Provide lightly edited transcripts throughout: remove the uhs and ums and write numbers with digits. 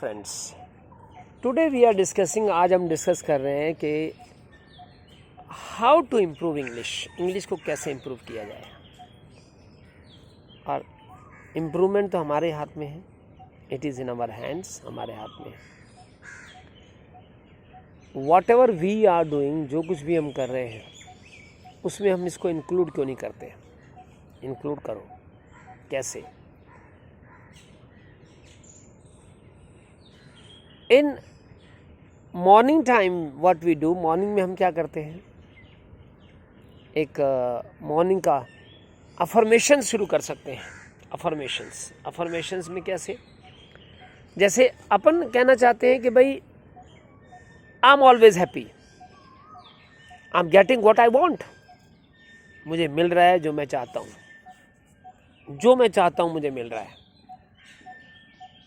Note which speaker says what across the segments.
Speaker 1: Friends, today we are discussing. आज हम discuss कर रहे हैं कि हाउ टू इम्प्रूव इंग्लिश को कैसे इम्प्रूव किया जाए। और इम्प्रूवमेंट तो हमारे हाथ में है, it is in our hands, हमारे हाथ में है। Whatever we are doing, जो कुछ भी हम कर रहे हैं उसमें हम इसको इंक्लूड क्यों नहीं करते। इंक्लूड करो। कैसे? In morning time what we do, morning में हम क्या करते हैं, एक मॉर्निंग का अफर्मेशन शुरू कर सकते हैं। अफर्मेशंस में कैसे? जैसे अपन कहना चाहते हैं कि भाई I am always happy, I am getting what I want, मुझे मिल रहा है जो मैं चाहता हूँ, जो मैं चाहता हूँ मुझे मिल रहा है।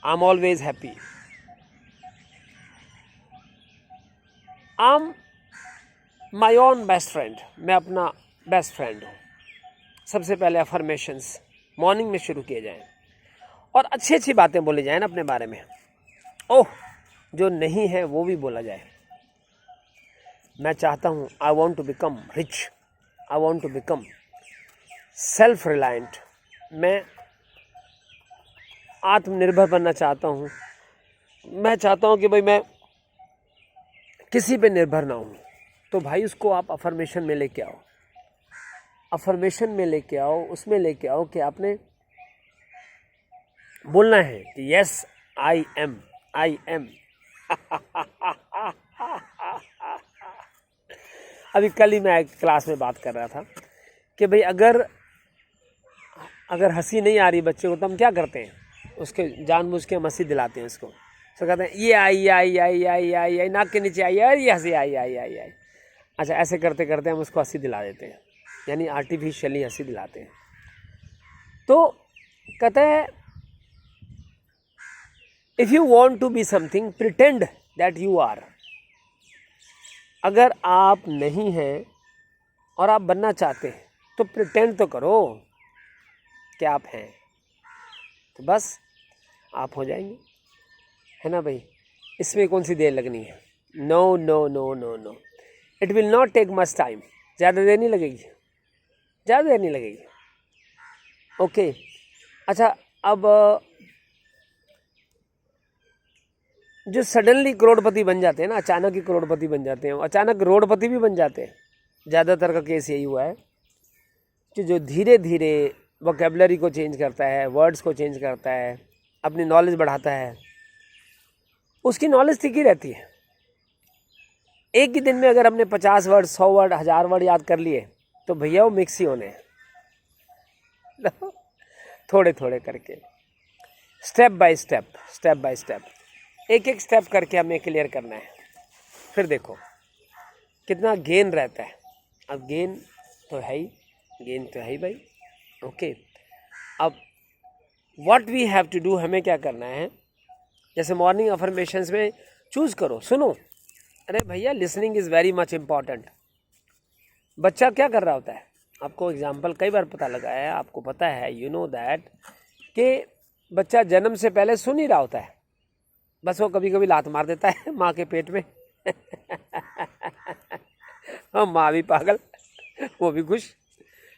Speaker 1: I am always happy, I am my own best friend, मैं अपना बेस्ट फ्रेंड हूँ। सबसे पहले अफर्मेशंस मॉर्निंग में शुरू किए जाएं और अच्छी अच्छी बातें बोली जाएं ना अपने बारे में। ओह, जो नहीं है वो भी बोला जाए। मैं चाहता हूँ, I want to become rich, I want to become self reliant, मैं आत्मनिर्भर बनना चाहता हूँ। मैं चाहता हूँ कि भाई मैं किसी पे निर्भर ना हूँ। तो भाई उसको आप अफर्मेशन में लेके आओ, अफर्मेशन में लेके आओ, उसमें लेके आओ कि आपने बोलना है कि yes I am, I am. अभी कल ही मैं एक क्लास में बात कर रहा था कि भाई अगर हंसी नहीं आ रही बच्चे को तो हम क्या करते हैं, उसके जानबूझ के हम हंसी दिलाते हैं उसको। तो कहते हैं ये आई आई आई आई आई आई, नाक के नीचे आई आई, ये हंसी आई आई आई आई। अच्छा, ऐसे करते करते हम उसको हंसी दिला देते हैं, यानी आर्टिफिशियली हंसी दिलाते हैं। तो कहते हैं if you want to be something pretend that you are. अगर आप नहीं हैं और आप बनना चाहते हैं तो प्रिटेंड तो करो कि आप हैं, तो बस आप हो जाएंगे, है ना भाई। इसमें कौन सी देर लगनी है? No no no no no, it will not take much time. ज़्यादा देर नहीं लगेगी, ज़्यादा देर नहीं लगेगी। ओके। अच्छा, अब जो सडनली करोड़पति बन जाते हैं ना, अचानक ही करोड़पति बन जाते हैं, अचानक रोडपति भी बन जाते हैं। ज़्यादातर का केस यही हुआ है कि जो धीरे धीरे वोकेबलरी को चेंज करता है, वर्ड्स को चेंज करता है, अपनी नॉलेज बढ़ाता है, उसकी नॉलेज ठीक ही रहती है। एक ही दिन में अगर हमने 50 वर्ड, 100 वर्ड, 1000 वर्ड याद कर लिए तो भैया वो मिक्स ही होने हैं। थोड़े थोड़े करके, स्टेप बाय स्टेप, एक एक स्टेप करके हमें क्लियर करना है। फिर देखो कितना गेन रहता है। अब गेन तो है ही भाई। ओके। अब what we have to do, हमें क्या करना है? जैसे मॉर्निंग अफर्मेशंस में चूज करो, सुनो। अरे भैया, listening is very much important. बच्चा क्या कर रहा होता है, आपको एग्जाम्पल कई बार पता लगा है, आपको पता है, यू नो दैट, कि बच्चा जन्म से पहले सुन ही रहा होता है। बस वो कभी कभी लात मार देता है माँ के पेट में। और माँ भी पागल, वो भी खुश,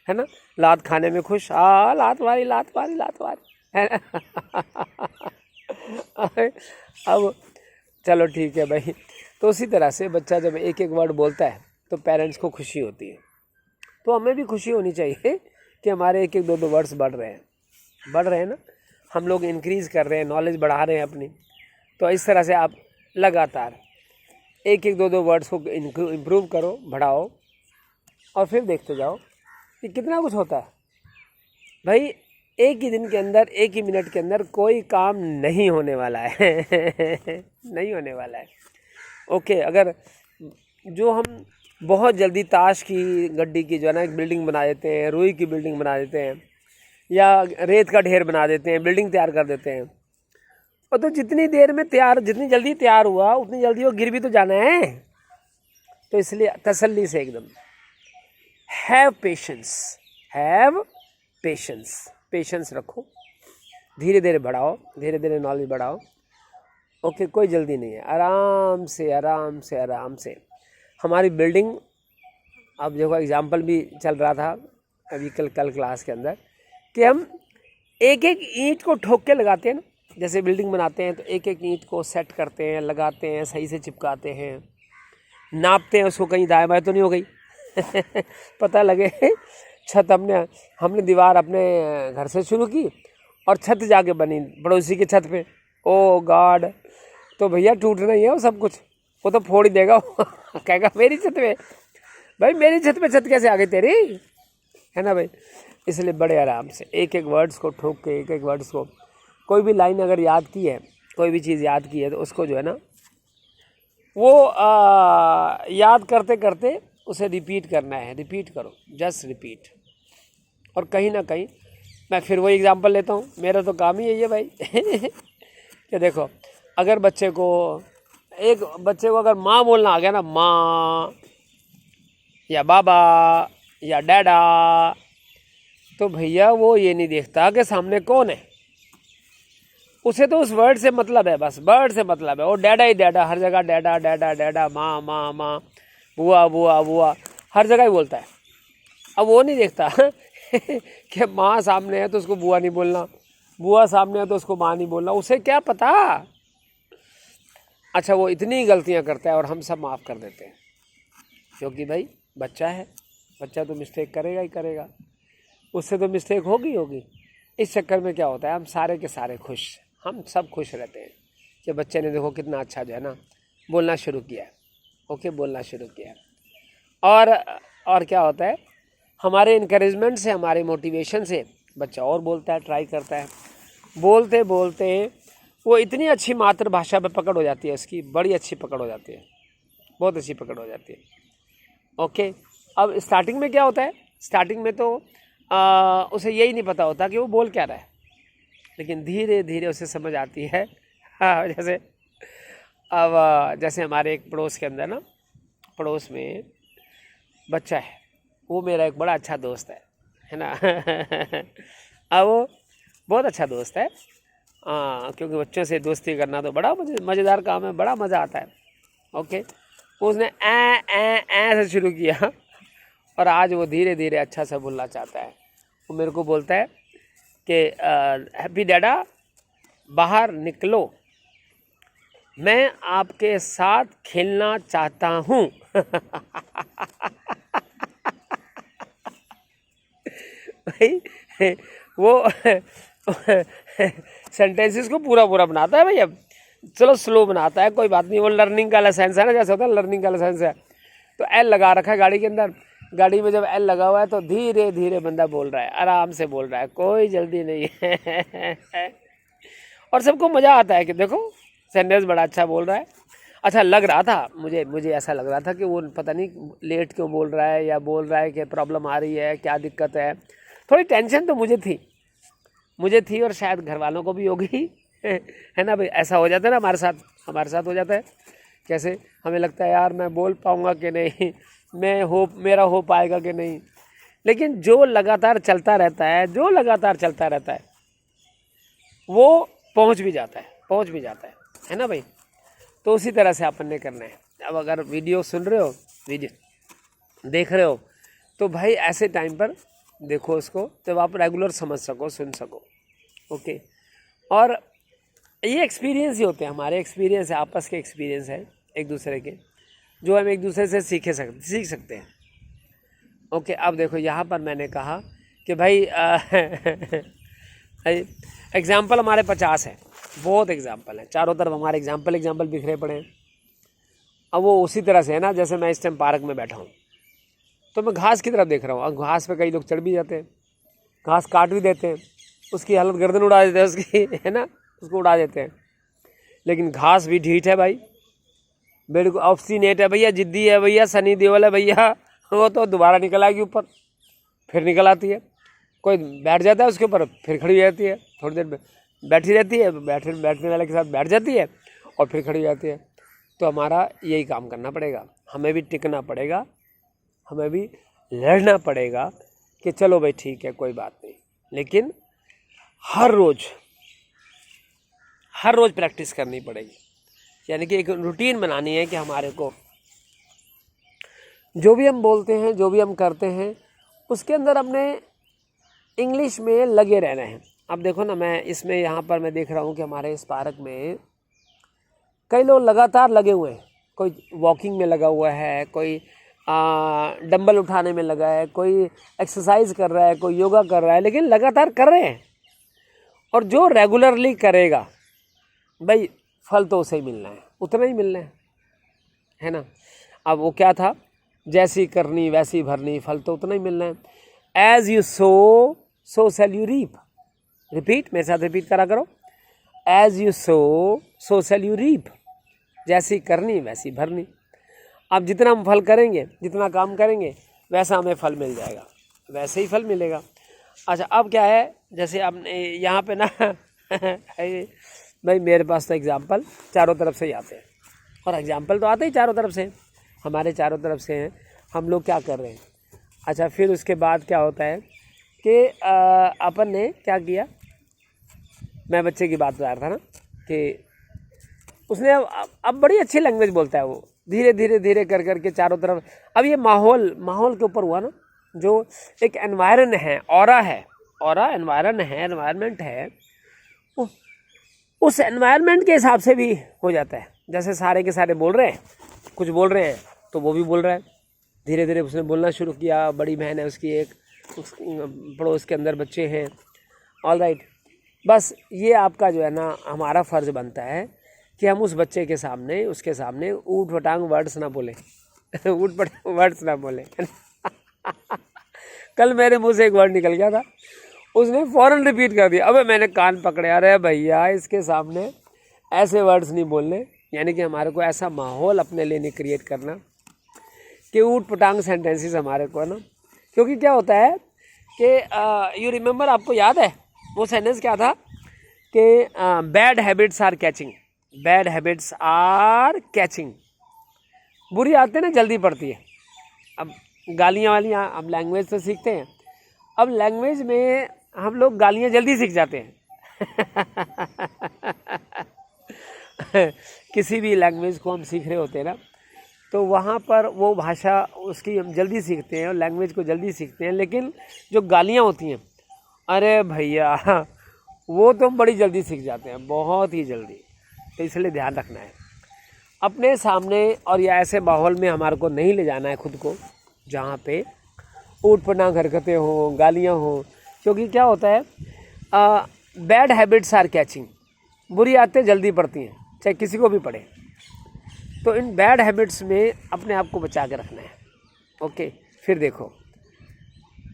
Speaker 1: है ना, लात खाने में खुश। लात मारी है ना। अब चलो ठीक है भाई। तो उसी तरह से बच्चा जब एक एक वर्ड बोलता है तो पेरेंट्स को खुशी होती है। तो हमें भी खुशी होनी चाहिए कि हमारे एक एक दो दो वर्ड्स बढ़ रहे हैं ना, हम लोग इंक्रीज़ कर रहे हैं, नॉलेज बढ़ा रहे हैं अपनी। तो इस तरह से आप लगातार एक एक दो वर्ड्स को इम्प्रूव करो, बढ़ाओ, और फिर देखते जाओ कि कितना कुछ होता है। भाई एक ही दिन के अंदर, एक ही मिनट के अंदर कोई काम नहीं होने वाला है। नहीं होने वाला है। ओके। अगर जो हम बहुत जल्दी ताश की गड्डी की जो है ना एक बिल्डिंग बना देते हैं, रुई की बिल्डिंग बना देते हैं, या रेत का ढेर बना देते हैं, बिल्डिंग तैयार कर देते हैं, और तो जितनी जल्दी तैयार हुआ उतनी जल्दी वो गिर भी तो जाना है। तो इसलिए तसल्ली से एकदम हैव पेशेंस रखो, धीरे धीरे बढ़ाओ, धीरे धीरे नॉलेज बढ़ाओ, ओके, कोई जल्दी नहीं है, आराम से आराम से आराम से। हमारी बिल्डिंग, अब देखो एग्जाम्पल भी चल रहा था अभी कल क्लास के अंदर, कि हम एक एक ईंट को ठोक के लगाते हैं ना, जैसे बिल्डिंग बनाते हैं तो एक एक ईंट को सेट करते हैं, लगाते हैं, सही से चिपकाते हैं, नापते हैं उसको, कहीं दाएं बाएं तो नहीं हो गई पता लगे। छत हमने दीवार अपने घर से शुरू की और छत जाके बनी पड़ोसी की छत पे, ओ गॉड, तो भैया टूटना ही है वो सब कुछ, वो तो फोड़ ही देगा कहेगा मेरी छत पे, भाई मेरी छत पे छत कैसे आ गई तेरी, है ना भाई। इसलिए बड़े आराम से एक एक वर्ड्स को ठोक के, एक एक वर्ड्स को, कोई भी लाइन अगर याद की है, कोई भी चीज़ याद की है तो उसको जो है ना वो याद करते करते उसे रिपीट करना है, रिपीट करो, जस्ट रिपीट। और कहीं ना कहीं मैं फिर वही एग्जांपल लेता हूँ, मेरा तो काम ही यही है भाई कि देखो, अगर एक बच्चे को अगर माँ बोलना आ गया ना, माँ या बाबा या डैडा, तो भैया वो ये नहीं देखता कि सामने कौन है, उसे तो उस वर्ड से मतलब है, बस वर्ड से मतलब है, वो डैडा ही डैडा, हर जगह डैडा डैडा डैडा, माँ माँ माँ, बुआ बुआ बुआ, हर जगह ही बोलता है। अब वो नहीं देखता कि माँ सामने है तो उसको बुआ नहीं बोलना, बुआ सामने है तो उसको माँ नहीं बोलना, उसे क्या पता। अच्छा, वो इतनी गलतियाँ करता है और हम सब माफ़ कर देते हैं, क्योंकि भाई बच्चा है, बच्चा तो मिस्टेक करेगा ही करेगा, उससे तो मिस्टेक होगी। इस चक्कर में क्या होता है, हम सारे के सारे खुश, हम सब खुश रहते हैं कि बच्चे ने देखो कितना अच्छा जो है ना बोलना शुरू किया है, ओके, बोलना शुरू किया है। और क्या होता है, हमारे इनकरेजमेंट से, हमारे मोटिवेशन से बच्चा और बोलता है, ट्राई करता है, बोलते बोलते वो इतनी अच्छी मातृभाषा पे पकड़ हो जाती है, उसकी बड़ी अच्छी पकड़ हो जाती है, बहुत अच्छी पकड़ हो जाती है। ओके, अब स्टार्टिंग में क्या होता है, स्टार्टिंग में तो उसे यही नहीं पता होता कि वो बोल क्या रहा है, लेकिन धीरे धीरे उसे समझ आती है। हाँ, जैसे हमारे एक पड़ोस के अंदर ना, पड़ोस में बच्चा है, वो मेरा एक बड़ा अच्छा दोस्त है ना अब वो बहुत अच्छा दोस्त है, क्योंकि बच्चों से दोस्ती करना तो बड़ा मज़ेदार काम है, बड़ा मज़ा आता है। ओके, उसने ए से शुरू किया और आज वो धीरे धीरे अच्छा सा बोलना चाहता है। वो मेरे को बोलता है कि हैप्पी डैडा बाहर निकलो, मैं आपके साथ खेलना चाहता हूँ भाई वो सेंटेंसेस को पूरा बनाता है भाई। अब चलो स्लो बनाता है, कोई बात नहीं, वो लर्निंग का लाइसेंस है ना, जैसे होता है लर्निंग का लाइसेंस है, तो एल लगा रखा है गाड़ी के अंदर, गाड़ी में जब एल लगा हुआ है तो धीरे धीरे बंदा बोल रहा है, आराम से बोल रहा है, कोई जल्दी नहीं है और सबको मज़ा आता है कि देखो सेंटेंस बड़ा अच्छा बोल रहा है। अच्छा लग रहा था मुझे ऐसा लग रहा था कि वो पता नहीं लेट क्यों बोल रहा है, या बोल रहा है कि प्रॉब्लम आ रही है, क्या दिक्कत है, थोड़ी टेंशन तो मुझे थी और शायद घर वालों को भी होगी है ना भाई। ऐसा हो जाता है ना, हमारे साथ हो जाता है, कैसे हमें लगता है यार मैं बोल पाऊँगा कि नहीं, मेरा हो पाएगा कि नहीं, लेकिन जो लगातार चलता रहता है वो पहुंच भी जाता है ना भाई। तो उसी तरह से अपन ने करना है। अब अगर वीडियो सुन रहे हो, वीडियो देख रहे हो, तो भाई ऐसे टाइम पर देखो उसको, तो आप रेगुलर समझ सको, सुन सको। ओके, और ये एक्सपीरियंस ही होते हैं, हमारे एक्सपीरियंस है, आपस के एक्सपीरियंस है एक दूसरे के, जो हम एक दूसरे से सीख सकते हैं। ओके, अब देखो यहाँ पर मैंने कहा कि भाई एग्ज़ाम्पल हमारे 50 है, बहुत एग्ज़ाम्पल है, चारों तरफ हमारे एग्ज़ाम्पल बिखरे पड़े हैं। अब वो उसी तरह से है ना, जैसे मैं इस टाइम पार्क में बैठा हूँ तो मैं घास की तरफ देख रहा हूँ, और घास पे कई लोग चढ़ भी जाते हैं, घास काट भी देते हैं, उसकी हालत गर्दन उड़ा देते हैं उसकी है ना, उसको उड़ा देते हैं। लेकिन घास भी ढीठ है भाई, बिल्कुल ऑब्स्टिनेट है भैया, जिद्दी है भैया, सनी देओल है भैया, वो तो दोबारा निकल आएगी ऊपर, फिर निकल आती है। कोई बैठ जाता है उसके ऊपर, फिर खड़ी हो जाती है, थोड़ी देर में बैठी रहती है, बैठने वाले के साथ बैठ जाती है और फिर खड़ी हो जाती है। तो हमारा यही काम करना पड़ेगा, हमें भी टिकना पड़ेगा, हमें भी लड़ना पड़ेगा कि चलो भाई ठीक है कोई बात नहीं, लेकिन हर रोज़ प्रैक्टिस करनी पड़ेगी। यानी कि एक रूटीन बनानी है कि हमारे को जो भी हम बोलते हैं, जो भी हम करते हैं, उसके अंदर अपने इंग्लिश में लगे रहना है। अब देखो ना, मैं इसमें यहाँ पर मैं देख रहा हूँ कि हमारे इस पार्क में कई लोग लगातार लगे हुए हैं। कोई वॉकिंग में लगा हुआ है, कोई डंबल उठाने में लगा है, कोई एक्सरसाइज कर रहा है, कोई योगा कर रहा है, लेकिन लगातार कर रहे हैं। और जो रेगुलरली करेगा भाई, फल तो उसे ही मिलना है, उतना ही मिलना है ना। अब वो क्या था, जैसी करनी वैसी भरनी, फल तो उतना ही मिलना है। As you sow shall you reap. Repeat, मेरे साथ रिपीट करा करो। As you sow shall you reap. जैसी करनी वैसी भरनी। अब जितना हम फल करेंगे, जितना काम करेंगे, वैसा हमें फल मिल जाएगा, वैसे ही फल मिलेगा। अच्छा, अब क्या है, जैसे आपने यहाँ पे ना भाई मेरे पास तो एग्जाम्पल चारों तरफ से ही आते हैं, और एग्जाम्पल तो आते ही चारों तरफ से, हमारे चारों तरफ से हैं। हम लोग क्या कर रहे हैं। अच्छा, फिर उसके बाद क्या होता है कि अपन ने क्या किया, मैं बच्चे की बात बता रहा था ना, कि उसने अब बड़ी अच्छी लैंग्वेज बोलता है वो, धीरे धीरे धीरे कर करके चारों तरफ। अब ये माहौल के ऊपर हुआ ना, जो एक एनवायरन है, ऑरा है, ऑरा एनवायरन है, एनवायरनमेंट है, उस एनवायरनमेंट के हिसाब से भी हो जाता है। जैसे सारे के सारे बोल रहे हैं, कुछ बोल रहे हैं, तो वो भी बोल रहा है। धीरे धीरे उसने बोलना शुरू किया। बड़ी बहन है उसकी एक, पड़ोस के अंदर बच्चे हैं। ऑल राइट, बस ये आपका जो है ना, हमारा फ़र्ज़ बनता है कि हम उस बच्चे के सामने, उसके सामने ऊट पटांग वर्ड्स ना बोले ऊट पटांग वर्ड्स ना बोले कल मेरे मुंह से एक वर्ड निकल गया था, उसने फ़ौरन रिपीट कर दिया। अबे मैंने कान पकड़े, अरे भैया इसके सामने ऐसे वर्ड्स नहीं बोलने। यानी कि हमारे को ऐसा माहौल अपने लिए नहीं क्रिएट करना कि ऊट पटांग सेंटेंसेस हमारे को है ना। क्योंकि क्या होता है कि यू रिमेंबर, आपको याद है वो सेंटेंस क्या था कि bad habits are catching, bad habits are catching. बुरी आदतें ना जल्दी पड़ती है। अब गालियाँ वालियाँ, हम लैंग्वेज तो सीखते हैं, अब लैंग्वेज में हम लोग गालियाँ जल्दी सीख जाते हैं किसी भी लैंग्वेज को हम सीख रहे होते हैं ना, तो वहाँ पर वो भाषा उसकी हम जल्दी सीखते हैं और लैंग्वेज को जल्दी सीखते हैं। लेकिन जो गालियाँ होती हैं, अरे भैया वो तो हम बड़ी जल्दी सीख जाते हैं, बहुत ही जल्दी। तो इसलिए ध्यान रखना है अपने सामने, और या ऐसे माहौल में हमारे को नहीं ले जाना है खुद को जहाँ पे ऊट पटांग हरकतें हों, गालियाँ हों। क्योंकि क्या होता है, बैड हैबिट्स आर कैचिंग, बुरी आदतें जल्दी पड़ती हैं, चाहे किसी को भी पड़े। तो इन बैड हैबिट्स में अपने आप को बचा के रखना है। ओके, फिर देखो,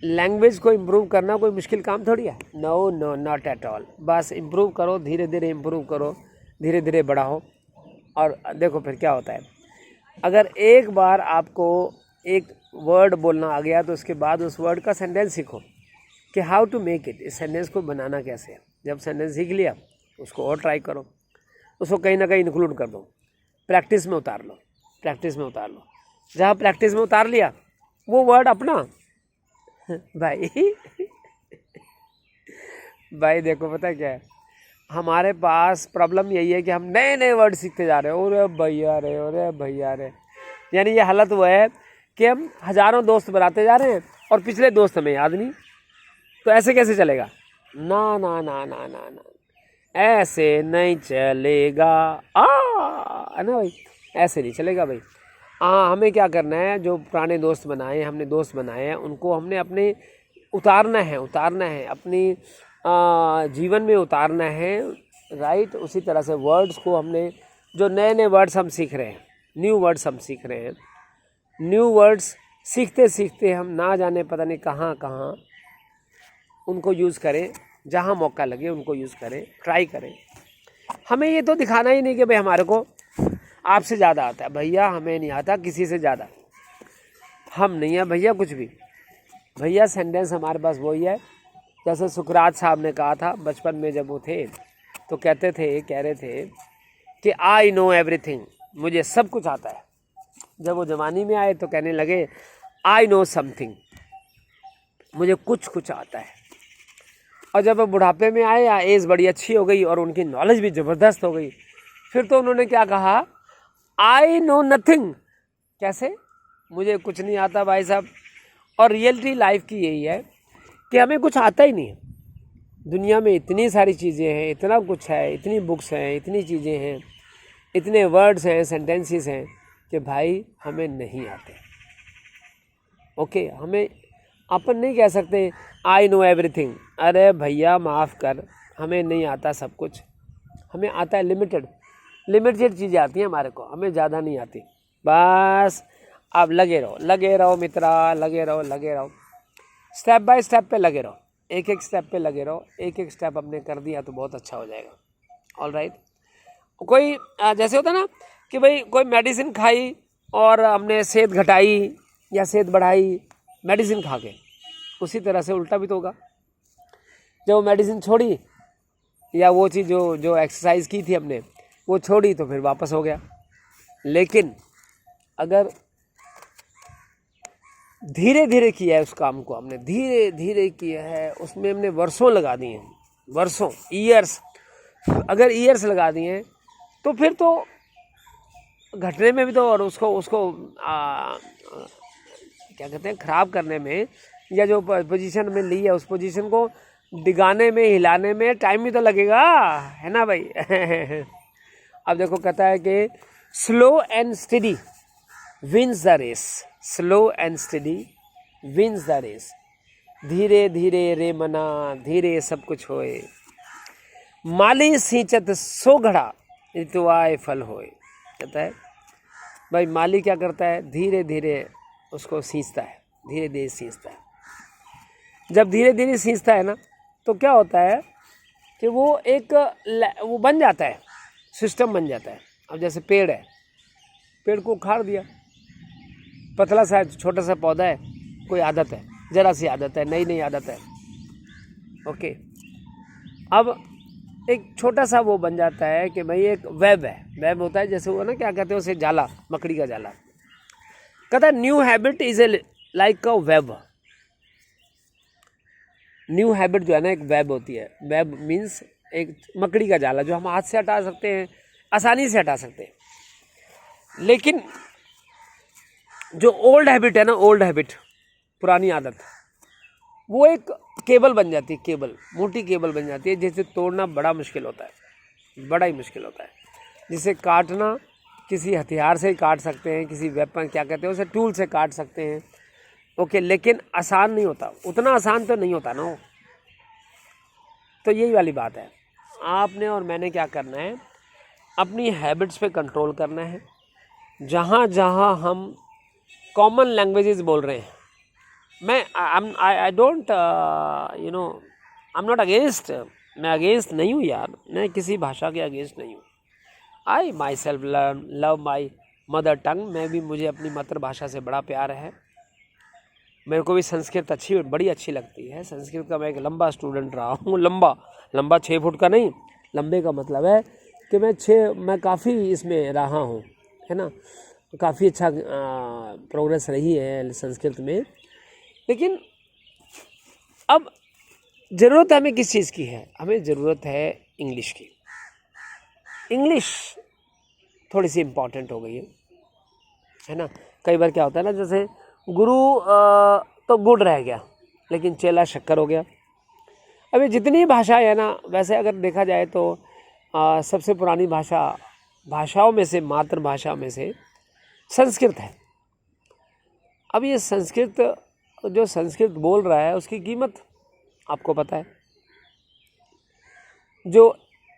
Speaker 1: लैंग्वेज को इम्प्रूव करना कोई मुश्किल काम थोड़ी है। No no, not at all. बस इम्प्रूव करो, धीरे धीरे इम्प्रूव करो, धीरे धीरे बढ़ाओ। और देखो फिर क्या होता है, अगर एक बार आपको एक वर्ड बोलना आ गया, तो उसके बाद उस वर्ड का सेंटेंस सीखो कि हाउ टू मेक इट, इस सेंटेंस को बनाना कैसे है। जब सेंटेंस सीख लिया, उसको और ट्राई करो, उसको कहीं ना कहीं इंक्लूड कर दो, प्रैक्टिस में उतार लो, प्रैक्टिस में उतार लो। जहाँ प्रैक्टिस में उतार लिया, वो वर्ड अपना भाई देखो, पता है क्या है, हमारे पास प्रॉब्लम यही है कि हम नए नए वर्ड सीखते जा रहे हैं। अरे भैया रे, अरे भैया रे, यानी ये हालत हुआ है कि हम हज़ारों दोस्त बनाते जा रहे हैं और पिछले दोस्त हमें याद नहीं। तो ऐसे कैसे चलेगा? ना ना ना ना ना ना, ऐसे नहीं चलेगा। है ना भाई, ऐसे नहीं चलेगा भाई। हमें क्या करना है, जो पुराने दोस्त बनाए, हमने दोस्त बनाए हैं, उनको हमने अपने उतारना है अपनी जीवन में उतारना है। राइट, उसी तरह से वर्ड्स को हमने, जो नए नए वर्ड्स हम सीख रहे हैं, न्यू वर्ड्स हम सीख रहे हैं, न्यू वर्ड्स सीखते सीखते हम ना जाने पता नहीं कहाँ कहाँ उनको यूज़ करें, जहाँ मौका लगे उनको यूज़ करें, ट्राई करें। हमें ये तो दिखाना ही नहीं कि भाई हमारे को आपसे ज़्यादा आता है। भैया हमें नहीं आता किसी से ज़्यादा, हम नहीं हैं भैया कुछ भी। भैया सेंटेंस हमारे पास वही है, जैसे सुकरात साहब ने कहा था बचपन में जब वो थे, तो कह रहे थे कि आई नो एवरीथिंग, मुझे सब कुछ आता है। जब वो जवानी में आए तो कहने लगे आई नो समथिंग, मुझे कुछ आता है। और जब वो बुढ़ापे में आए या एज बड़ी अच्छी हो गई और उनकी नॉलेज भी ज़बरदस्त हो गई, फिर तो उन्होंने क्या कहा, आई नो नथिंग। कैसे, मुझे कुछ नहीं आता भाई साहब। और रियलिटी लाइफ की यही है कि हमें कुछ आता ही नहीं है। दुनिया में इतनी सारी चीज़ें हैं, इतना कुछ है, इतनी बुक्स हैं, इतनी चीज़ें हैं, इतने वर्ड्स हैं, सेंटेंसेस हैं कि भाई हमें नहीं आते। ओके, हमें अपन नहीं कह सकते आई नो एवरीथिंग। अरे भैया माफ़ कर, हमें नहीं आता सब कुछ। हमें आता है लिमिटेड चीज़ें आती हैं हमारे को, हमें ज़्यादा नहीं आती। बस आप लगे रहो मित्रा, लगे रहो, स्टेप बाय स्टेप पे लगे रहो, एक एक स्टेप पे लगे रहो। एक एक स्टेप हमने कर दिया तो बहुत अच्छा हो जाएगा। All right. कोई जैसे होता है ना कि भाई कोई मेडिसिन खाई और हमने सेहत घटाई या सेहत बढ़ाई मेडिसिन खा के, उसी तरह से उल्टा भी तो होगा। जब वो मेडिसिन छोड़ी या वो चीज़ जो एक्सरसाइज की थी हमने वो छोड़ी तो फिर वापस हो गया। लेकिन अगर धीरे धीरे किया है उस काम को, हमने धीरे धीरे किया है, उसमें हमने वर्षों लगा दिए हैं, वर्षों, ईयर्स, अगर ईयर्स लगा दिए हैं तो फिर तो घटने में भी तो, और उसको क्या कहते हैं, ख़राब करने में, या जो पोजीशन में ली है उस पोजीशन को डिगाने में, हिलाने में टाइम भी तो लगेगा, है ना भाई। अब देखो कहता है कि slow and steady wins the race, slow and steady wins the race. धीरे धीरे रे मना, धीरे सब कुछ होए, माली सींचत सो घड़ा ऋतुआए फल होए। कहता है भाई माली क्या करता है, धीरे धीरे उसको सींचता है, धीरे धीरे सींचता है। जब धीरे धीरे सींचता है ना तो क्या होता है कि वो वो बन जाता है, सिस्टम बन जाता है। अब जैसे पेड़ है, पेड़ को उखाड़ दिया, पतला सा छोटा सा पौधा है, कोई आदत है, जरा सी आदत है, नई आदत है। ओके, अब एक छोटा सा वो बन जाता है कि भाई एक वेब है, वेब होता है जैसे वो ना, क्या कहते हैं उसे, जाला, मकड़ी का जाला। कहता है new habit is a like a web. New habit जो है ना एक वेब होती है। वेब मीन्स एक मकड़ी का जाला जो हम हाथ से हटा सकते हैं, आसानी से हटा सकते हैं। लेकिन जो ओल्ड हैबिट है ना, ओल्ड हैबिट, पुरानी आदत, वो एक केबल बन जाती है, केबल, मोटी केबल बन जाती है, जिसे तोड़ना बड़ा मुश्किल होता है, बड़ा ही मुश्किल होता है। जिसे काटना किसी हथियार से ही काट सकते हैं, किसी वेपन, क्या कहते हैं उसे, टूल से काट सकते हैं। ओके, लेकिन आसान नहीं होता, उतना आसान तो नहीं होता ना वो। तो यही वाली बात है, आपने और मैंने क्या करना है, अपनी हैबिट्स पे कंट्रोल करना है। जहाँ जहाँ हम कॉमन लैंग्वेजेस बोल रहे हैं, मैं I don't I am not against, मैं अगेंस्ट नहीं हूँ यार, मैं किसी भाषा के अगेंस्ट नहीं हूँ। I myself love my mother tongue, मैं भी, मुझे अपनी मातृभाषा से बड़ा प्यार है। मेरे को भी संस्कृत बड़ी अच्छी लगती है। संस्कृत का मैं एक लंबा स्टूडेंट रहा हूँ, लंबा 6 फुट का नहीं, लंबे का मतलब है कि मैं काफ़ी इसमें रहा हूँ, है ना, काफ़ी अच्छा प्रोग्रेस रही है संस्कृत में। लेकिन अब ज़रूरत हमें किस चीज़ की है, हमें ज़रूरत है इंग्लिश की। इंग्लिश थोड़ी सी इम्पॉर्टेंट हो गई है ना। कई बार क्या होता है ना, जैसे गुरु तो गुड़ रह गया लेकिन चेला शक्कर हो गया। अभी जितनी भाषाएं है ना, वैसे अगर देखा जाए तो सबसे पुरानी भाषाओं में से, मातृभाषा में से संस्कृत है। अब ये संस्कृत, जो संस्कृत बोल रहा है उसकी कीमत आपको पता है, जो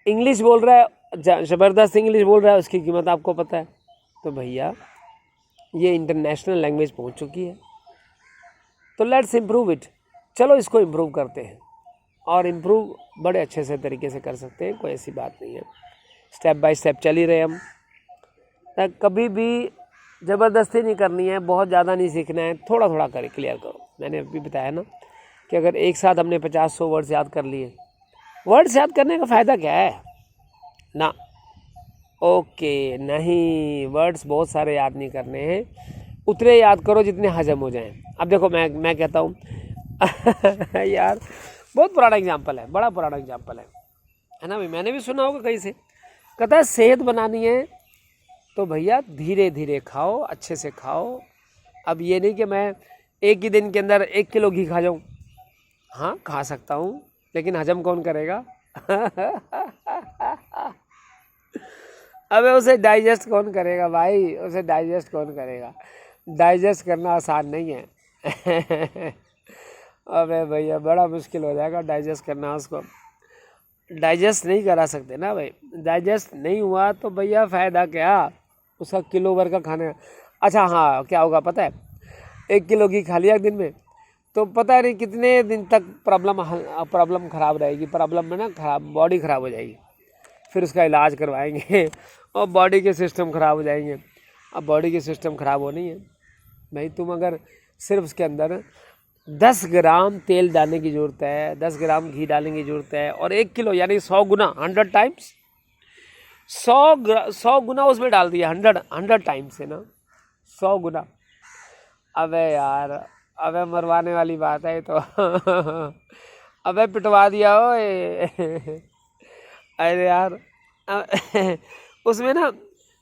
Speaker 1: इंग्लिश बोल रहा है, ज़बरदस्त इंग्लिश बोल रहा है, उसकी कीमत आपको पता है। तो भैया ये इंटरनेशनल लैंग्वेज पहुंच चुकी है, तो लेट्स इम्प्रूव इट। चलो इसको इम्प्रूव करते हैं, और इम्प्रूव बड़े अच्छे से तरीके से कर सकते हैं, कोई ऐसी बात नहीं है। स्टेप बाय स्टेप चल ही रहे हम। कभी भी ज़बरदस्ती नहीं करनी है, बहुत ज़्यादा नहीं सीखना है, थोड़ा थोड़ा कर क्लियर करो। मैंने अभी बताया ना कि अगर एक साथ हमने 50-100 वर्ड्स याद कर लिए, वर्ड्स याद करने का फ़ायदा क्या है ना। ओके, नहीं, वर्ड्स बहुत सारे याद नहीं करने हैं, उतने याद करो जितने हजम हो जाएं। अब देखो मैं कहता हूँ यार, बहुत पुराना एग्जाम्पल है, बड़ा पुराना एग्जाम्पल है ना भाई, मैंने भी सुना होगा कहीं से कहता है सेहत बनानी है तो भैया धीरे धीरे खाओ, अच्छे से खाओ। अब ये नहीं कि मैं एक ही दिन के अंदर 1 किलो घी खा जाऊँ। हाँ खा सकता हूँ, लेकिन हजम कौन करेगा? अबे उसे डाइजेस्ट कौन करेगा भाई? उसे डाइजेस्ट कौन करेगा? डाइजेस्ट करना आसान नहीं है। अबे भैया बड़ा मुश्किल हो जाएगा डाइजेस्ट करना उसको। डाइजेस्ट नहीं करा सकते ना भाई। डाइजेस्ट नहीं हुआ तो भैया फ़ायदा क्या उसका? किलो भर का खाने। अच्छा हाँ, क्या होगा पता है? 1 किलो घी खा लिया दिन में तो पता नहीं कितने दिन तक प्रॉब्लम ख़राब रहेगी। प्रॉब्लम में ना खराब बॉडी ख़राब हो जाएगी। फिर उसका इलाज करवाएंगे और बॉडी के सिस्टम ख़राब हो जाएंगे। अब बॉडी के सिस्टम ख़राब होनी है भाई, तुम अगर सिर्फ उसके अंदर 10 ग्राम तेल डालने की ज़रूरत है, 10 ग्राम घी डालने की ज़रूरत है, और 1 किलो यानी 100 गुना, 100 टाइम्स, 100 गुना उसमें डाल दिया। 100 टाइम्स है ना, 100 गुना। अबे यार, अबे मरवाने वाली बात है तो। अबे पिटवा दिया ओए। अरे यार, उसमें ना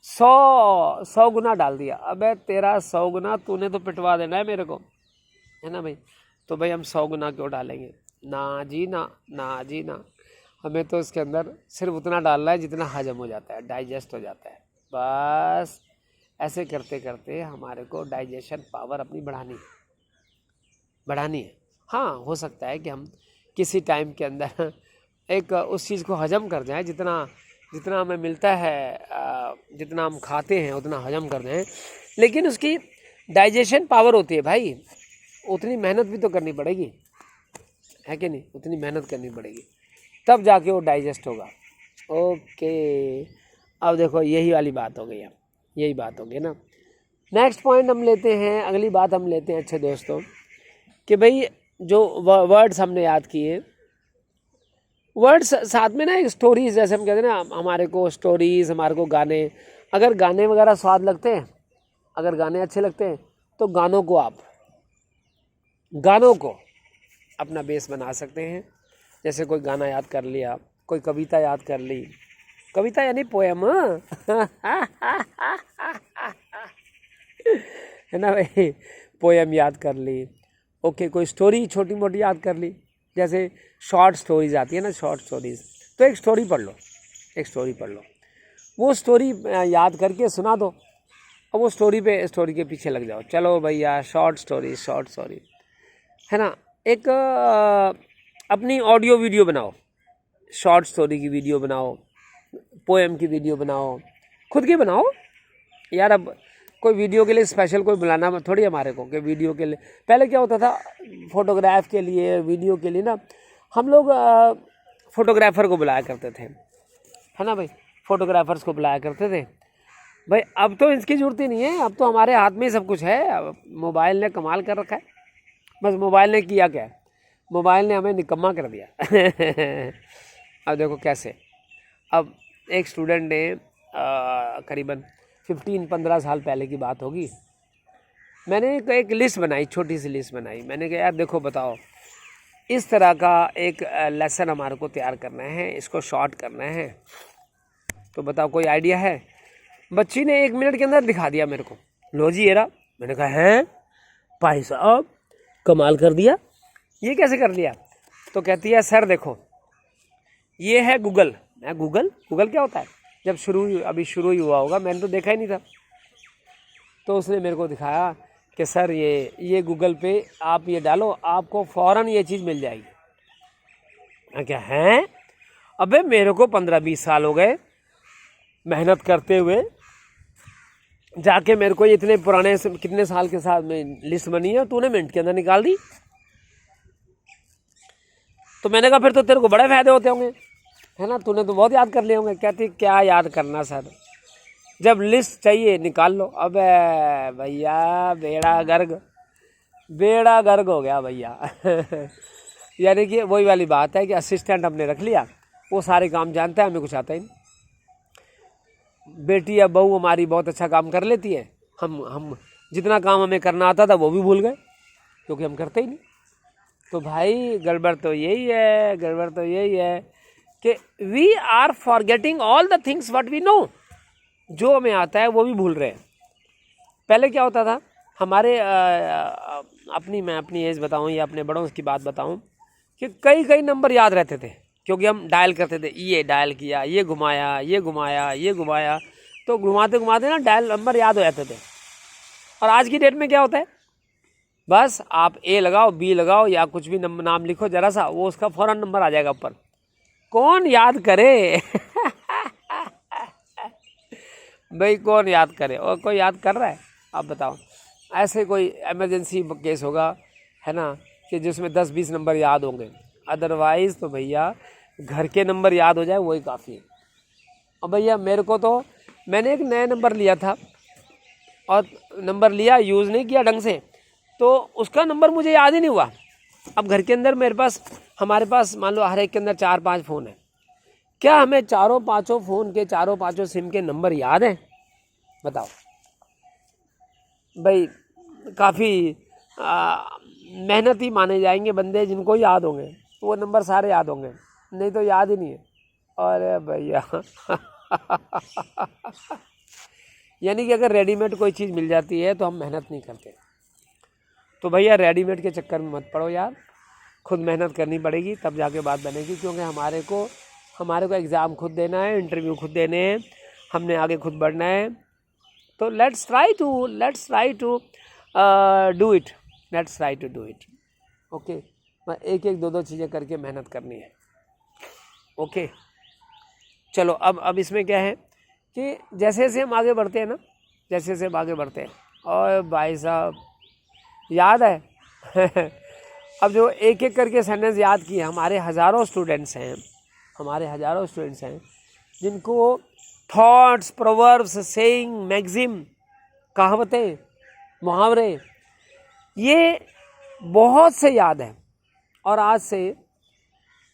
Speaker 1: 100 गुना डाल दिया। अबे तेरा 100 गुना तूने तो पिटवा देना है मेरे को, है ना भाई? तो भाई हम 100 गुना क्यों डालेंगे? ना जी ना, ना जी ना। हमें तो इसके अंदर सिर्फ उतना डालना है जितना हजम हो जाता है, डाइजेस्ट हो जाता है। बस ऐसे करते करते हमारे को डाइजेशन पावर अपनी बढ़ानी है। हाँ हो सकता है कि हम किसी टाइम के अंदर एक उस चीज़ को हजम कर जाएं, जितना हमें मिलता है, जितना हम खाते हैं उतना हजम कर दें, लेकिन उसकी डाइजेशन पावर होती है भाई, उतनी मेहनत भी तो करनी पड़ेगी, है कि नहीं? उतनी मेहनत करनी पड़ेगी तब जाके वो डाइजेस्ट होगा। ओके, अब देखो यही वाली बात हो गई। अब यही बात हो गई ना। नेक्स्ट पॉइंट हम लेते हैं, अगली बात हम लेते हैं अच्छे दोस्तों, कि भाई जो वर्ड्स हमने याद किए, वर्ड्स साथ में ना एक स्टोरीज, जैसे हम कहते हैं ना, हमारे को स्टोरीज, हमारे को गाने, अगर गाने वगैरह स्वाद लगते हैं, अगर गाने अच्छे लगते हैं तो गानों को अपना बेस बना सकते हैं। जैसे कोई गाना याद कर लिया, कोई कविता याद कर ली, कविता यानी पोएम, है ना भाई? पोएम याद कर ली। ओके, कोई स्टोरी छोटी मोटी याद कर ली, जैसे शॉर्ट स्टोरीज आती है ना, शॉर्ट स्टोरीज, तो एक स्टोरी पढ़ लो, वो स्टोरी याद करके सुना दो, और वो स्टोरी के पीछे लग जाओ। चलो भैया शॉर्ट स्टोरी, है ना? एक अपनी ऑडियो वीडियो बनाओ, शॉर्ट स्टोरी की वीडियो बनाओ, पोएम की वीडियो बनाओ, खुद की बनाओ यार। अब कोई वीडियो के लिए स्पेशल कोई बुलाना थोड़ी हमारे को, कि वीडियो के लिए। पहले क्या होता था, फोटोग्राफ के लिए, वीडियो के लिए ना, हम लोग फोटोग्राफर को बुलाया करते थे, है ना भाई? फोटोग्राफर्स को बुलाया करते थे भाई। अब तो इसकी जरूरत ही नहीं है, अब तो हमारे हाथ में सब कुछ है। अब मोबाइल ने कमाल कर रखा है। बस मोबाइल ने किया क्या है? मोबाइल ने हमें निकम्मा कर दिया। अब देखो कैसे। अब एक स्टूडेंट ने करीबन 15 साल पहले की बात होगी, मैंने एक लिस्ट बनाई, छोटी सी लिस्ट बनाई। मैंने कहा यार देखो बताओ, इस तरह का एक लेसन हमारे को तैयार करना है, इसको शॉर्ट करना है, तो बताओ कोई आइडिया है? बच्ची ने 1 मिनट के अंदर दिखा दिया मेरे को, लो जी ये रहा। मैंने कहा है भाई साहब, कमाल कर दिया, ये कैसे कर लिया? तो कहती है सर देखो, ये है गूगल। मैं गूगल क्या होता है? जब अभी शुरू ही हुआ होगा, मैंने तो देखा ही नहीं था। तो उसने मेरे को दिखाया कि सर ये गूगल पे आप ये डालो, आपको फ़ौरन ये चीज़ मिल जाएगी। मैं क्या है? अबे मेरे को 15-20 साल हो गए मेहनत करते हुए, जाके मेरे को इतने पुराने कितने साल के साथ में लिस्ट बनी है, तूने मिनट के अंदर निकाल दी। तो मैंने कहा फिर तो तेरे को बड़े फायदे होते होंगे, है ना? तूने तो बहुत याद कर लिए होंगे। कहती क्या याद करना सर, जब लिस्ट चाहिए निकाल लो। अबे भैया बेड़ा गर्ग हो गया भैया। यानी कि वही वाली बात है कि असिस्टेंट हमने रख लिया, वो सारे काम जानता है, हमें कुछ आता ही नहीं। बेटी या बहू हमारी बहुत अच्छा काम कर लेती है, हम जितना काम हमें करना आता था वो भी भूल गए, क्योंकि हम करते ही नहीं। तो भाई गड़बड़ तो यही है कि we are forgetting all the things what we know, जो हमें आता है वो भी भूल रहे हैं। पहले क्या होता था हमारे मैं अपनी एज बताऊं या अपने बड़ों की बात बताऊं कि कई कई नंबर याद रहते थे, क्योंकि हम डायल करते थे, ये डायल किया, ये घुमाया, ये घुमाया, ये घुमाया, तो घुमाते घुमाते ना डायल नंबर याद हो जाते थे। और आज की डेट में क्या होता है, बस आप ए लगाओ, बी लगाओ या कुछ भी नाम लिखो जरा सा, वो उसका फौरन नंबर आ जाएगा ऊपर। कौन याद करे भाई कौन याद करे? और कोई याद कर रहा है? आप बताओ। ऐसे कोई इमरजेंसी केस होगा है ना कि जिसमें 10-20 नंबर याद होंगे, अदरवाइज़ तो भैया घर के नंबर याद हो जाए वही काफ़ी है। और भैया मेरे को तो, मैंने एक नया नंबर लिया था और नंबर लिया, यूज़ नहीं किया ढंग से, तो उसका नंबर मुझे याद ही नहीं हुआ। अब घर के अंदर हमारे पास मान लो हर एक के अंदर 4-5 फ़ोन है, क्या हमें चारों पाँचों फ़ोन के चारों पाँचों सिम के नंबर याद हैं? बताओ भाई। काफ़ी मेहनती माने जाएंगे बंदे जिनको याद होंगे, तो वो नंबर सारे याद होंगे, नहीं तो याद ही नहीं है। अरे भैया यानी कि अगर रेडीमेड कोई चीज़ मिल जाती है तो हम मेहनत नहीं करते। तो भैया रेडीमेड के चक्कर में मत पड़ो यार, खुद मेहनत करनी पड़ेगी तब जाके बात बनेगी। क्योंकि हमारे को एग्ज़ाम खुद देना है, इंटरव्यू खुद देने हैं, हमने आगे खुद बढ़ना है। तो let's try to do it, let's try to do it. Okay, एक एक दो चीज़ें करके मेहनत करनी है। ओके चलो, अब इसमें क्या है कि जैसे जैसे हम आगे बढ़ते हैं ना, जैसे जैसे हम आगे बढ़ते हैं, और भाई साहब याद है अब जो एक एक करके सेंटेंस याद किए, हमारे हज़ारों स्टूडेंट्स हैं जिनको थॉट्स, प्रोवर्ब्स, सेइंग, मैगज़िम, कहावतें, मुहावरे, ये बहुत से याद है। और आज से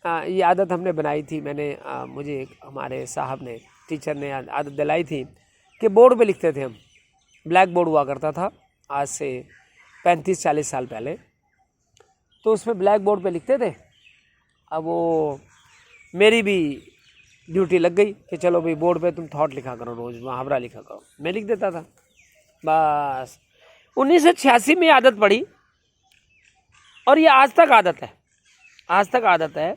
Speaker 1: ये आदत हमने बनाई थी, मुझे हमारे साहब ने, टीचर ने आदत दिलाई थी कि बोर्ड पे लिखते थे हम। ब्लैक बोर्ड हुआ करता था आज से 35-40 साल पहले, तो उसमें ब्लैक बोर्ड पे लिखते थे। अब वो मेरी भी ड्यूटी लग गई कि चलो भाई बोर्ड पे तुम थॉट लिखा करो, रोज़ मुहावरा लिखा करो। मैं लिख देता था बस। 1986 में आदत पड़ी और ये आज तक आदत है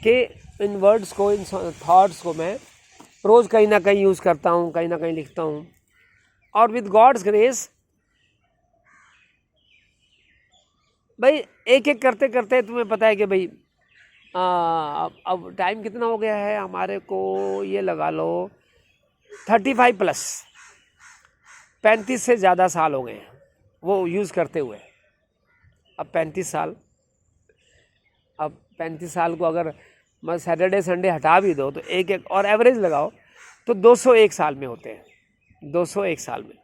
Speaker 1: कि इन वर्ड्स को, इन थॉट्स को मैं रोज़ कहीं ना कहीं यूज़ करता हूँ, कहीं ना कहीं लिखता हूँ। और विद गॉड्स ग्रेस भाई एक एक करते करते तुम्हें पता है कि भाई अब टाइम कितना हो गया है हमारे को, ये लगा लो 35+, 35 से ज़्यादा साल हो गए हैं वो यूज़ करते हुए। अब 35 साल को अगर मैं सैटरडे संडे हटा भी दो तो एक और एवरेज लगाओ तो 201 साल में होते हैं, 201 साल में।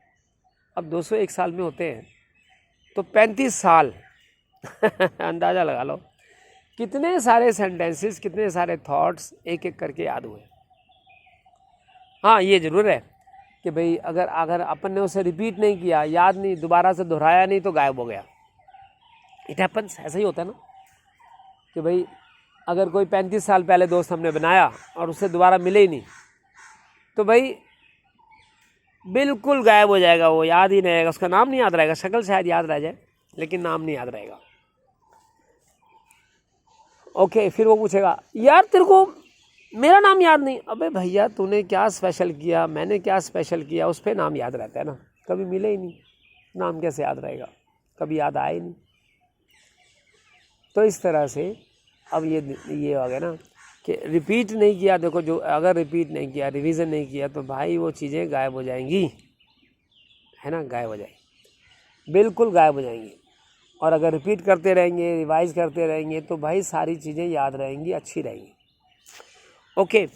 Speaker 1: अब 201 साल में होते हैं तो 35 साल अंदाज़ा लगा लो कितने सारे सेंटेंसेस, कितने सारे थॉट्स एक एक करके याद हुए। हाँ ये ज़रूर है कि भाई अगर अपन ने उसे रिपीट नहीं किया, याद नहीं, दोबारा से दोहराया नहीं तो गायब हो गया। इट हैपन्स, ऐसा ही होता है ना कि भाई अगर कोई 35 साल पहले दोस्त हमने बनाया और उससे दोबारा मिले ही नहीं तो भाई बिल्कुल गायब हो जाएगा, वो याद ही नहीं रहेगा, उसका नाम नहीं याद रहेगा, शक्ल शायद याद रह जाए लेकिन नाम नहीं याद रहेगा। ओके, फिर वो पूछेगा यार तेरे को मेरा नाम याद नहीं। अबे भैया तूने क्या स्पेशल किया, मैंने क्या स्पेशल किया, उस पर नाम याद रहता है ना। कभी मिले ही नहीं, नाम कैसे याद रहेगा, कभी याद आए नहीं। तो इस तरह से अब ये हो गया ना कि रिपीट नहीं किया। देखो जो अगर रिपीट नहीं किया, रिवीजन नहीं किया तो भाई वो चीज़ें गायब हो जाएंगी, है ना, गायब हो जाएंगी, बिल्कुल गायब हो जाएंगी। और अगर रिपीट करते रहेंगे, रिवाइज करते रहेंगे तो भाई सारी चीज़ें याद रहेंगी, अच्छी रहेंगी। ओके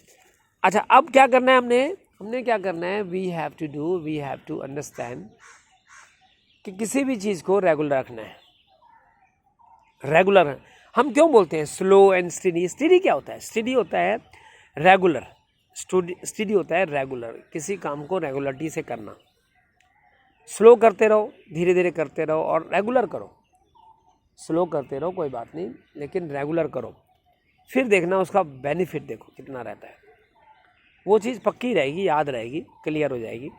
Speaker 1: अच्छा, अब क्या करना है हमने क्या करना है, वी हैव टू अंडरस्टैंड कि किसी भी चीज़ को रेगुलर रखना है। रेगुलर हम क्यों बोलते हैं स्लो एंड स्टडी? स्टडी क्या होता है? स्टडी होता है रेगुलर, स्टडी होता है रेगुलर, किसी काम को रेगुलरिटी से करना। स्लो करते रहो, धीरे धीरे करते रहो और रेगुलर करो। स्लो करते रहो कोई बात नहीं, लेकिन रेगुलर करो। फिर देखना उसका बेनिफिट देखो कितना रहता है। वो चीज़ पक्की रहेगी, याद रहेगी, क्लियर हो जाएगी।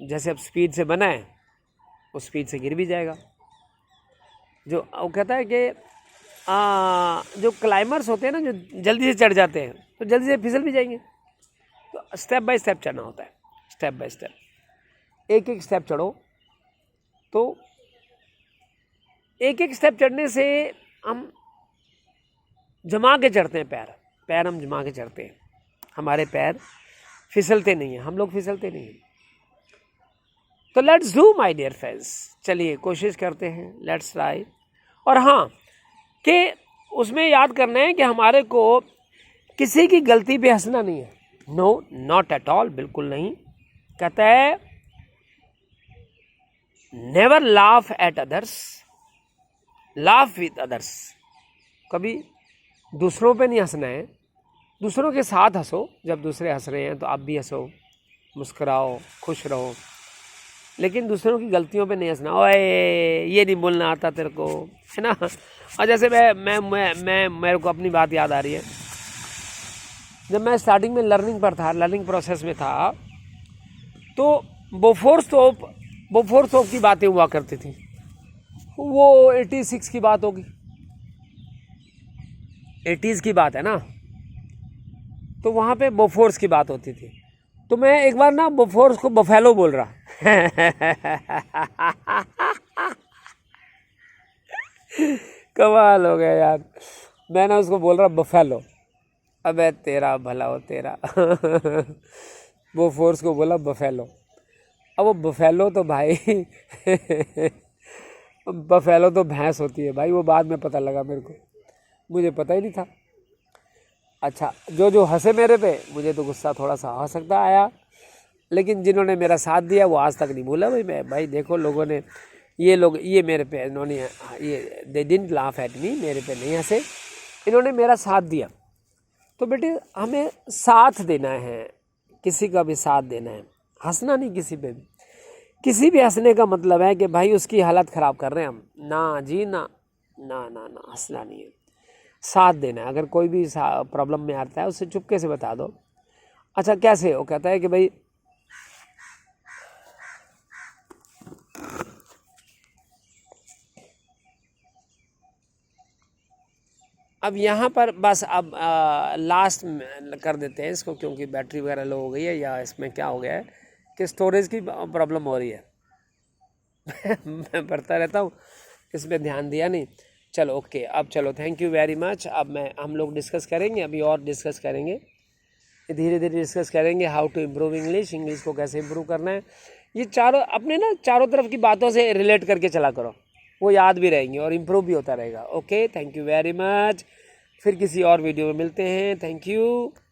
Speaker 1: जैसे अब स्पीड से बना है, वो स्पीड से गिर भी जाएगा। जो वो कहता है कि जो क्लाइंबर्स होते हैं ना, जो जल्दी से चढ़ जाते हैं, तो जल्दी से फिसल भी जाएंगे। तो स्टेप बाय स्टेप चढ़ना होता है, स्टेप बाय स्टेप, एक एक स्टेप चढ़ो। तो एक एक स्टेप चढ़ने से हम जमा के चढ़ते हैं, पैर हम जमा के चढ़ते हैं, हमारे पैर फिसलते नहीं हैं, हम लोग फिसलते नहीं हैं। तो let's do my dear friends, चलिए कोशिश करते हैं, लेट्स ट्राई। और हाँ कि उसमें याद करना है कि हमारे को किसी की गलती पे हंसना नहीं है। नो, नॉट एट ऑल, बिल्कुल नहीं। कहता है never laugh at others, laugh with others. कभी दूसरों पे नहीं हंसना है, दूसरों के साथ हंसो। जब दूसरे हंस रहे हैं तो आप भी हंसो, मुस्कुराओ, खुश रहो, लेकिन दूसरों की गलतियों पे नहीं हंसना। ओए ये नहीं बोलना आता तेरे को, है ना। और जैसे मैं मेरे को अपनी बात याद आ रही है, जब मैं स्टार्टिंग में लर्निंग पर था, लर्निंग प्रोसेस में था, तो बोफोर्स तोप की बातें हुआ करती थी। वो 86 की बात होगी, 80s की बात है ना, तो वहाँ पे बोफोर्स की बात होती थी। तो मैं एक बार ना बोफोर्स को बफेलो बोल रहा कमाल हो गया यार, मैं ना उसको बोल रहा बफेलो। अबे तेरा भला हो तेरा बोफोर्स को बोला बफेलो। अब वो बफेलो तो भाई बफेलो तो भैंस होती है भाई, वो बाद में पता लगा मेरे को, मुझे पता ही नहीं था। अच्छा, जो हंसे मेरे पे, मुझे तो गुस्सा थोड़ा सा हो सकता आया, लेकिन जिन्होंने मेरा साथ दिया वो आज तक नहीं भूला। भाई देखो, लोगों ने ये मेरे पे, इन्होंने ये they didn't laugh at me, मेरे पे नहीं हंसे, इन्होंने मेरा साथ दिया। तो बेटे हमें साथ देना है, किसी का भी साथ देना है, हंसना नहीं किसी पे भी। किसी भी हंसने का मतलब है कि भाई उसकी हालत ख़राब कर रहे हैं हम, ना जी ना ना ना ना, हंसना नहीं है, साथ देना है। अगर कोई भी प्रॉब्लम में आता है उससे चुपके से बता दो। अच्छा कैसे? वो कहता है कि भाई अब यहाँ पर बस अब लास्ट कर देते हैं इसको, क्योंकि बैटरी वगैरह लो हो गई है, या इसमें क्या हो गया है कि स्टोरेज की प्रॉब्लम हो रही है मैं पढ़ता रहता हूँ, इसमें ध्यान दिया नहीं। चलो ओके, अब चलो, थैंक यू वेरी मच। अब हम लोग डिस्कस करेंगे, अभी और डिस्कस करेंगे, धीरे धीरे डिस्कस करेंगे हाउ टू इम्प्रूव इंग्लिश को कैसे इम्प्रूव करना है। ये चारों तरफ की बातों से रिलेट करके चला करो, वो याद भी रहेंगी और इम्प्रूव भी होता रहेगा। Okay, thank you very much. फिर किसी और वीडियो में मिलते हैं। Thank you.